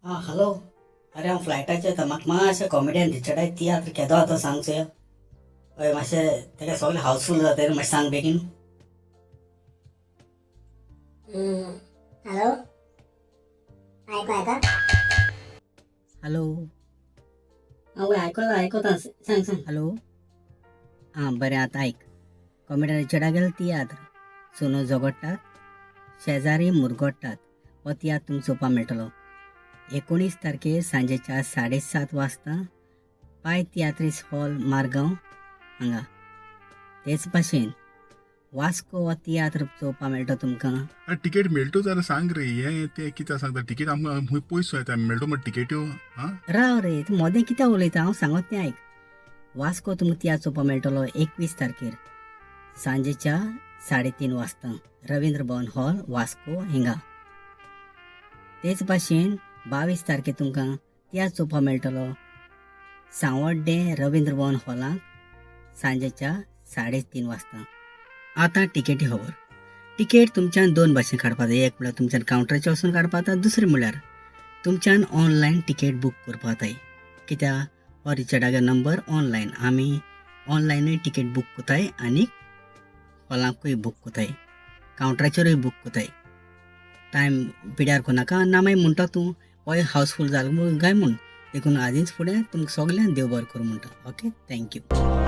हां हॅलो. अरे हांव फ्लायटाचेर येता. म्हाका मातशें कॉमेडियन रिचर्डाक तियात्र केदो आसा तो सांगचो. हय मातशें तेका सगळें हावसफूल जाता रे, मातशें सांग बेगीन. हॅलो ऐका हॅलो. वय आयकोता सांग सांग. हॅलो. हां बरें आतां आयक. कॉमेडियन रिचर्डाक गेलो तियात्र. सोनो झगडटात, शेजारी मुरगोडटात हो तियात्र तुमकां चोवपाक मेळटलो. 19 तारखेर सांजेच्या 7:30 वाजता पाय तियात्रीस हॉल मारगांव हांगा. तेच भाशेन वास्को हो तियात्र चोवपाक मेळटा तुमकां. तिकेट मेळटो जाल्यार सांग रे. हे ते कित्याक सांगता तिकेट आमकां खूंय पयस येता मेळटो म्हण तिकेट्यो. हां राव रे, तूं मोदें कित्याक उलयता. हांव सांगत तें आयक. वास्को तुमकां तियात्र चोवपाक मेळटलो 21 तारखेर सांजेच्या 3:30 वाजता रवींद्र भवन हॉल वास्को हिंगा. तेच भाशेन 22 तारखेर तुमकां तियात्र चोवपाक मेळटलो सांवड्डे रवींद्र भवन हॉलांत सांजेच्या 3:30 वाजता. आतां टिकेटी खबर. टिकेट तुमच्यान दोन भाशेन काडपाक जाय. एक म्हणल्यार तुमच्यान कावंटराचेर वचून काडपाक जाता, दुसरें म्हणल्यार तुमच्यान ऑनलायन टिकेट बूक करपाक जाय. कित्याक हो रिचर्डाचो नंबर ऑनलायन. आमी ऑनलायनूय टिकेट बूक कोताय आनी हॉलांकूय बूक कोताय, कावंटराचेरूय बूक कोताय. टायम पिड्यार कोनाका ना मागीर म्हणटा तूं हय हावसफूल जालो म्हूण काय म्हूण. देखून आदींच फुडें तुमकां सगळ्यांक देव बरें करूं म्हणटा. Okay, thank you.